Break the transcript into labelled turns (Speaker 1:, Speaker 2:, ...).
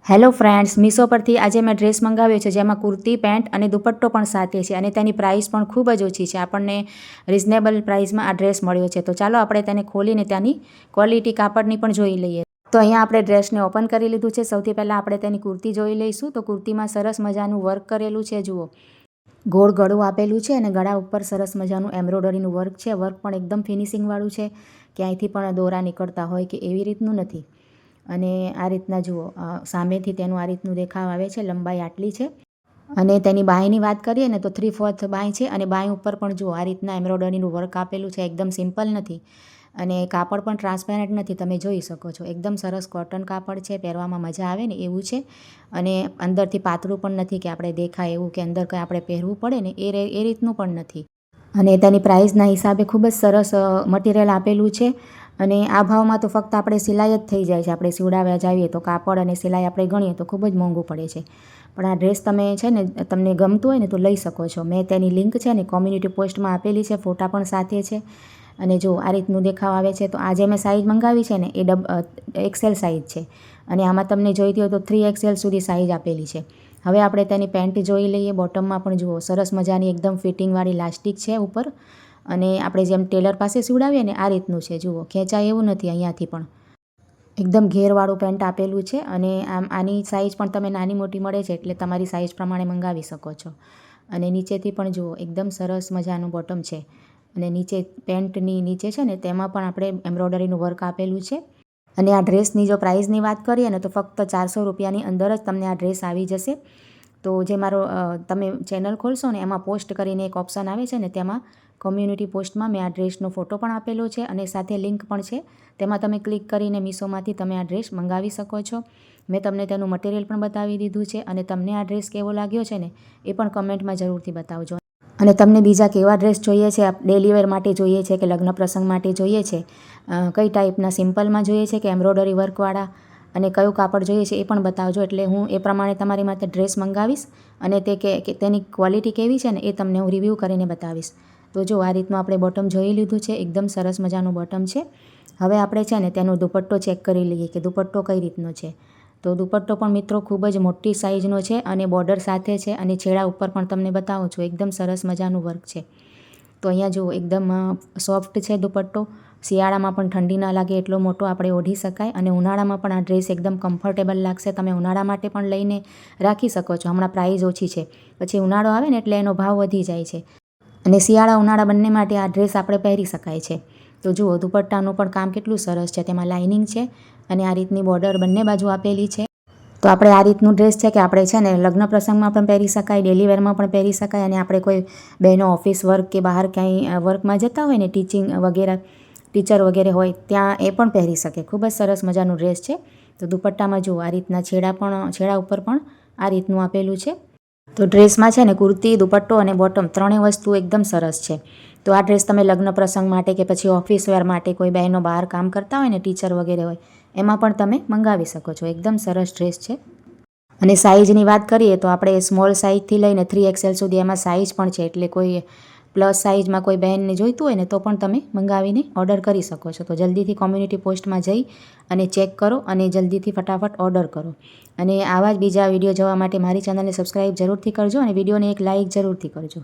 Speaker 1: Hello friends, Meesho પરથી આજે મેં ડ્રેસ મંગાવ્યો છે જેમાં કુર્તી, પેન્ટ અને દુપટ્ટો પણ સાથે છે અને તેની પ્રાઇસ પણ ખૂબ જ ઓછી છે. આપણને રિઝનેબલ પ્રાઇસમાં આ ડ્રેસ મળ્યો છે. તો ચાલો આપણે તેને ખોલીને ત્યાંની ક્વોલિટી કાપડની પણ જોઈ લઈએ. તો અહીંયા આપણે ડ્રેસને ઓપન કરી લીધું છે. સૌથી પહેલાં આપણે તેની કુર્તી જોઈ લઈશું. તો કુર્તીમાં સરસ મજાનું વર્ક કરેલું છે. જુઓ, ગોળ ગળું આપેલું છે અને ગળા ઉપર સરસ મજાનું એમ્બ્રોઇડરીનું વર્ક છે. વર્ક પણ એકદમ ફિનિશિંગવાળું છે. ક્યાંયથી પણ દોરા નીકળતા હોય કે એવી રીતનું નથી. અને આ રીતના જુઓ, સામેથી તેનું આ રીતનું દેખાવ આવે છે. લંબાઈ આટલી છે. અને તેની બાંયની વાત કરીએ ને તો 3/4 બાંય છે. અને બાંય ઉપર પણ જુઓ, આ રીતના એમ્બ્રોઇડરીનું વર્ક આપેલું છે. એકદમ સિમ્પલ નથી અને કાપડ પણ ટ્રાન્સપેરન્ટ નથી, તમે જોઈ શકો છો. એકદમ સરસ કોટન કાપડ છે. પહેરવામાં મજા આવે ને એવું છે. અને અંદરથી પાતળું પણ નથી કે આપણે દેખાય એવું કે અંદર કંઈ આપણે પહેરવું પડે ને એ રીતનું પણ નથી. અને તેની પ્રાઇસના હિસાબે ખૂબ જ સરસ મટીરિયલ આપેલું છે. અને આ ભાવમાં તો ફક્ત આપણે સિલાઈ જ થઈ જાય છે. આપણે સીવડાવ્યા જાવીએ તો કાપડ અને સિલાઈ આપણે ગણીએ તો ખૂબ જ મોંઘું પડે છે. પણ આ ડ્રેસ તમે છે ને, તમને ગમતું હોય ને તો લઈ શકો છો. મેં તેની લિંક છે ને કોમ્યુનિટી પોસ્ટમાં આપેલી છે. ફોટા પણ સાથે છે. અને જો આ રીતનું દેખાવ આવે છે. તો આ જે મેં સાઇઝ મંગાવી છે ને એ XL સાઇઝ છે. અને આમાં તમને જોઈતી હોય તો 3XL સુધી સાઇઝ આપેલી છે. હવે આપણે તેની પેન્ટ જોઈ લઈએ. બોટમમાં પણ જુઓ, સરસ મજાની એકદમ ફિટિંગવાળી લાસ્ટિક છે ઉપર. અને આપણે જેમ ટેલર પાસે સીવડાવીએ ને આ રીતનું છે. જુઓ, ખેંચાય એવું નથી અહીંયાથી પણ. એકદમ ઘેરવાળું પેન્ટ આપેલું છે. અને આની સાઇઝ પણ તમે નાની મોટી મળે છે, એટલે તમારી સાઇઝ પ્રમાણે મંગાવી શકો છો. અને નીચેથી પણ જુઓ, એકદમ સરસ મજાનું બોટમ છે. અને નીચે પેન્ટની નીચે છે ને તેમાં પણ આપણે એમ્બ્રોઇડરીનું વર્ક આપેલું છે. અને આ ડ્રેસની જો પ્રાઇસની વાત કરીએ ને તો ફક્ત 400 રૂપિયાની અંદર જ તમને આ ડ્રેસ આવી જશે. તો જે મારો તમે ચેનલ ખોલશો ને એમાં પોસ્ટ કરીને એક ઓપ્શન આવે છે ને, તેમાં કોમ્યુનિટી પોસ્ટમાં મેં આ ડ્રેસનો ફોટો પણ આપેલો છે અને સાથે લિંક પણ છે. તેમાં તમે ક્લિક કરીને મીશોમાંથી તમે આ ડ્રેસ મંગાવી શકો છો. મેં તમને તેનું મટીરિયલ પણ બતાવી દીધું છે. અને તમને આ ડ્રેસ કેવો લાગ્યો છે ને એ પણ કમેન્ટમાં જરૂરથી બતાવજો. અને તમને બીજા કેવા ડ્રેસ જોઈએ છે, ડેલી વેર માટે જોઈએ છે કે લગ્ન પ્રસંગ માટે જોઈએ છે, કઈ ટાઈપના, સિમ્પલમાં જોઈએ છે કે એમ્બ્રોઇડરી વર્કવાળા, અને કયું કાપડ જોઈએ છે એ પણ બતાવજો. એટલે હું એ પ્રમાણે તમારી માટે ડ્રેસ મંગાવીશ. અને તેની ક્વોલિટી કેવી છે ને એ તમને હું રિવ્યૂ કરીને બતાવીશ. તો જો આ રીતનું આપણે બોટમ જોઈ લીધું છે. એકદમ સરસ મજાનું બોટમ છે. હવે આપણે છે ને તેનો દુપટ્ટો ચેક કરી લઈએ કે દુપટ્ટો કઈ રીતનો છે. તો દુપટ્ટો પણ મિત્રો ખૂબ જ મોટી સાઇઝનો છે અને બોર્ડર સાથે છે. અને છેડા ઉપર પણ તમને બતાવું છું, એકદમ સરસ મજાનું વર્ક છે. તો અહીંયા જુઓ, એકદમ સોફ્ટ છે દુપટ્ટો. શિયાળામાં પણ ઠંડી ના લાગે એટલો મોટો આપણે ઓઢી શકાય. અને ઉનાળામાં પણ આ ડ્રેસ એકદમ કમ્ફર્ટેબલ લાગશે. તમે ઉનાળા માટે પણ લઈને રાખી શકો છો. હમણાં પ્રાઇસ ઓછી છે, પછી ઉનાળો આવે ને એટલે એનો ભાવ વધી જાય છે. અને શિયાળા ઉનાળા બંને માટે આ ડ્રેસ આપણે પહેરી શકાય છે. તો જુઓ, દુપટ્ટાનું પણ કામ કેટલું સરસ છે. તેમાં લાઇનિંગ છે અને આ રીતની બોર્ડર બંને બાજુ આપેલી છે. તો આપણે આ રીતનું ડ્રેસ છે કે આપણે છે ને લગ્ન પ્રસંગમાં પણ પહેરી શકાય, ડેલી વેરમાં પણ પહેરી શકાય. અને આપણે કોઈ બહેનો ઓફિસ વર્ક કે બહાર ક્યાંય વર્કમાં જતા હોય ને, ટીચિંગ વગેરે, ટીચર વગેરે હોય ત્યાં એ પણ પહેરી શકે. ખૂબ જ સરસ મજાનું ડ્રેસ છે. તો દુપટ્ટામાં જુઓ, આ રીતના છેડા ઉપર પણ આ રીતનું આપેલું છે. તો ડ્રેસમાં છે ને કુર્તી, દુપટ્ટો અને બોટમ ત્રણેય વસ્તુ એકદમ સરસ છે. તો આ ડ્રેસ તમે લગ્ન પ્રસંગ માટે કે પછી ઓફિસ વેર માટે, કોઈ બહેનો બહાર કામ કરતા હોય ને, ટીચર વગેરે હોય, એમાં પણ તમે મંગાવી શકો છો. એકદમ સરસ ડ્રેસ છે. અને સાઇઝની વાત કરીએ તો આપણે સ્મોલ સાઇઝથી લઈને 3XL સુધી એમાં સાઇઝ પણ છે. એટલે કોઈ પ્લસ સાઇઝમાં કોઈ બહેનને જોઈતું હોય ને તો પણ તમે મંગાવીને ઓર્ડર કરી શકો છો. તો જલ્દીથી કોમ્યુનિટી પોસ્ટમાં જઈ અને ચેક કરો અને જલ્દીથી ફટાફટ ઓર્ડર કરો. અને આવા જ બીજા વિડીયો જોવા માટે મારી ચેનલને સબસ્ક્રાઈબ જરૂરથી કરજો અને વિડીયોને એક લાઇક જરૂરથી કરજો.